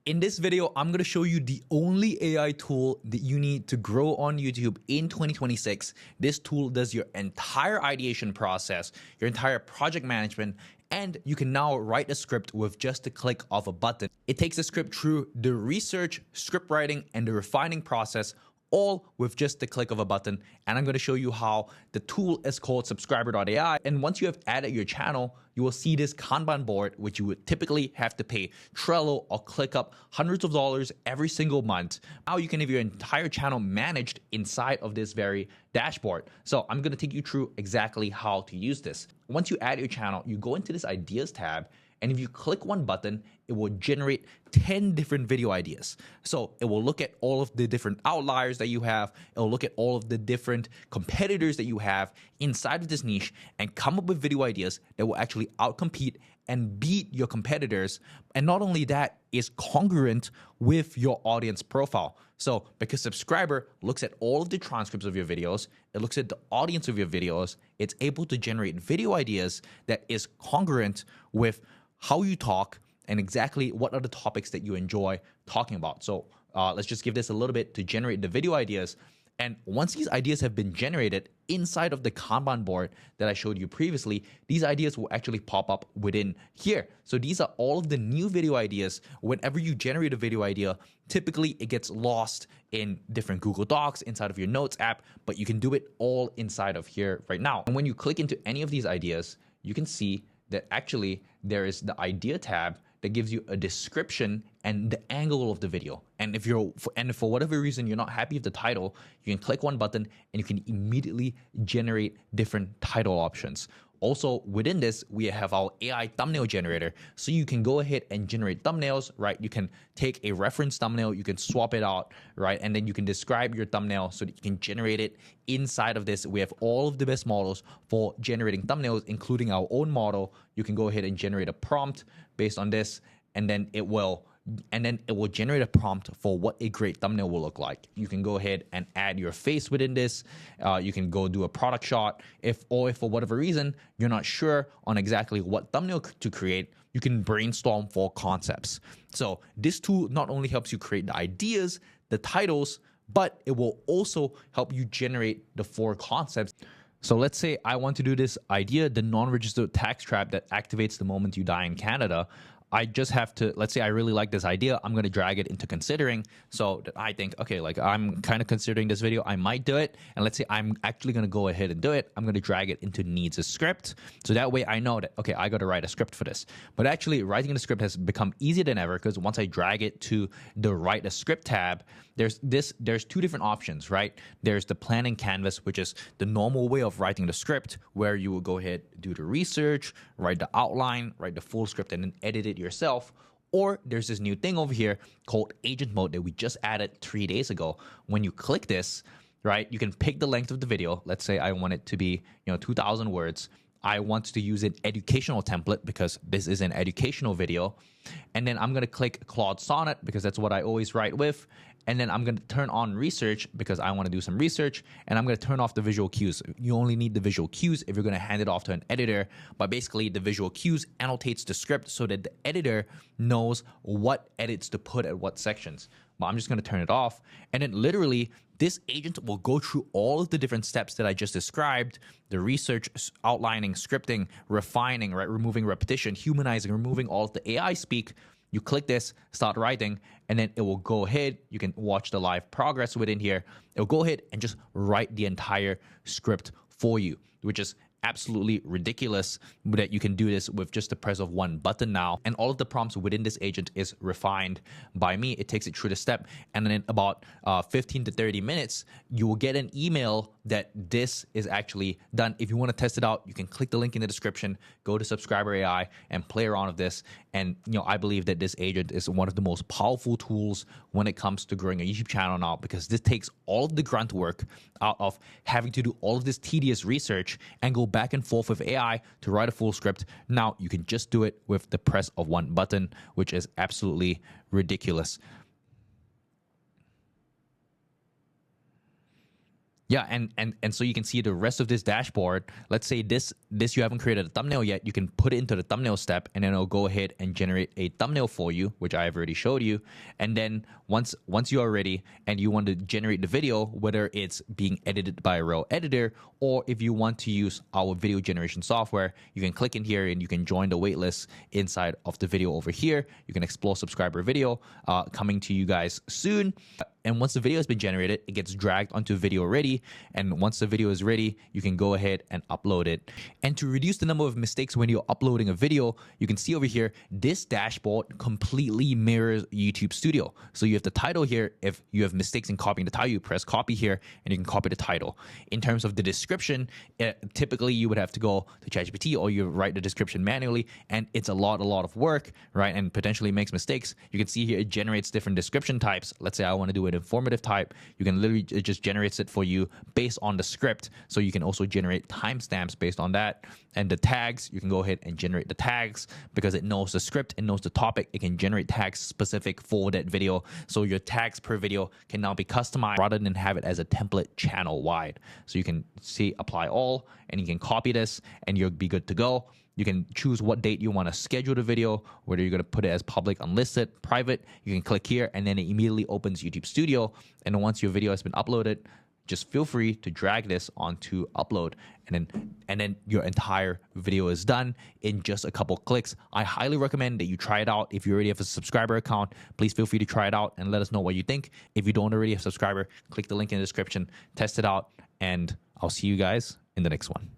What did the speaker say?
In this video, I'm going to show you the only AI tool that you need to grow on YouTube in 2026. This tool does your entire ideation process, your entire project management, and you can now write a script with just a click of a button. It takes the script through the research, script writing, and the refining process, all with just the click of a button. And I'm going to show you how. The tool is called subscriber.ai. And once you have added your channel, you will see this Kanban board, which you would typically have to pay Trello or ClickUp hundreds of dollars every single month. Now you can have your entire channel managed inside of this very dashboard. So I'm going to take you through exactly how to use this. Once you add your channel, you go into this ideas tab. And if you click one button, it will generate 10 different video ideas. So it will look at all of the different outliers that you have. It will look at all of the different competitors that you have inside of this niche and come up with video ideas that will actually outcompete and beat your competitors. And not only that, is congruent with your audience profile. So because subscriber looks at all of the transcripts of your videos, it looks at the audience of your videos, it's able to generate video ideas that is congruent with how you talk and exactly what are the topics that you enjoy talking about. So let's just give this a little bit to generate the video ideas. And once these ideas have been generated inside of the Kanban board that I showed you previously, these ideas will actually pop up within here. So these are all of the new video ideas. Whenever you generate a video idea, typically it gets lost in different Google Docs inside of your Notes app, but you can do it all inside of here right now. And when you click into any of these ideas, you can see that actually there is the idea tab that gives you a description and the angle of the video. And if for whatever reason you're not happy with the title, you can click one button and you can immediately generate different title options. Also, within this, we have our AI thumbnail generator. So you can go ahead and generate thumbnails, right? You can take a reference thumbnail, you can swap it out, right? And then you can describe your thumbnail so that you can generate it inside of this. We have all of the best models for generating thumbnails, including our own model. You can go ahead and generate a prompt based on this, and then it will generate a prompt for what a great thumbnail will look like. You can go ahead and add your face within this. You can go do a product shot. If for whatever reason you're not sure on exactly what thumbnail to create, you can brainstorm for concepts. So this tool not only helps you create the ideas, the titles, but it will also help you generate the 4 concepts. So let's say I want to do this idea, the non-registered tax trap that activates the moment you die in Canada. I just have to, let's say I really like this idea, I'm going to drag it into considering, so that I think, okay, like I'm kind of considering this video, I might do it. And let's say I'm actually going to go ahead and do it. I'm going to drag it into needs a script. So that way I know that, okay, I got to write a script for this. But actually writing the script has become easier than ever, because once I drag it to the write a script tab, there's 2 different options, right? There's the planning canvas, which is the normal way of writing the script, where you will go ahead, do the research, write the outline, write the full script, and then edit it yourself. Or there's this new thing over here called agent mode that we just added 3 days ago. When you click this, right, you can pick the length of the video. Let's say I want it to be, 2,000 words. I want to use an educational template because this is an educational video. And then I'm going to click Claude Sonnet because that's what I always write with. And then I'm going to turn on research because I want to do some research. And I'm going to turn off the visual cues. You only need the visual cues if you're going to hand it off to an editor. But basically, the visual cues annotates the script so that the editor knows what edits to put at what sections. But I'm just going to turn it off. And then literally, this agent will go through all of the different steps that I just described: the research, outlining, scripting, refining, right, removing repetition, humanizing, removing all of the AI speak. You click this, start writing, and then it will go ahead. You can watch the live progress within here. It will go ahead and just write the entire script for you, which is absolutely ridiculous that you can do this with just the press of one button now. And all of the prompts within this agent is refined by me. It takes it through the step, and then in about 15 to 30 minutes, you will get an email that this is actually done. If you want to test it out, you can click the link in the description, go to Subscriber AI and play around with this. And I believe that this agent is one of the most powerful tools when it comes to growing a YouTube channel now, because this takes all of the grunt work out of having to do all of this tedious research and go back and forth with AI to write a full script. Now you can just do it with the press of one button, which is absolutely ridiculous. Yeah, and so you can see the rest of this dashboard. Let's say this you haven't created a thumbnail yet. You can put it into the thumbnail step, and then it'll go ahead and generate a thumbnail for you, which I have already showed you. And then once you are ready and you want to generate the video, whether it's being edited by a real editor or if you want to use our video generation software, you can click in here and you can join the waitlist inside of the video over here. You can explore subscriber video coming to you guys soon. And once the video has been generated, it gets dragged onto video ready. And once the video is ready, you can go ahead and upload it. And to reduce the number of mistakes when you're uploading a video, you can see over here, this dashboard completely mirrors YouTube Studio. So you have the title here. If you have mistakes in copying the title, you press copy here and you can copy the title. In terms of the description, typically you would have to go to ChatGPT or you write the description manually, and it's a lot of work, right? And potentially makes mistakes. You can see here it generates different description types. Let's say I want to do an informative type. You can literally, it just generates it for you based on the script. So you can also generate timestamps based on that. And the tags, you can go ahead and generate the tags because it knows the script, it knows the topic. It can generate tags specific for that video. So your tags per video can now be customized rather than have it as a template channel wide. So you can see apply all, and you can copy this and you'll be good to go. You can choose what date you want to schedule the video, whether you're going to put it as public, unlisted, private. You can click here and then it immediately opens YouTube Studio. And once your video has been uploaded, just feel free to drag this onto upload, and then your entire video is done in just a couple clicks. I highly recommend that you try it out. If you already have a subscriber account, please feel free to try it out and let us know what you think. If you don't already have a subscriber, click the link in the description, test it out, and I'll see you guys in the next one.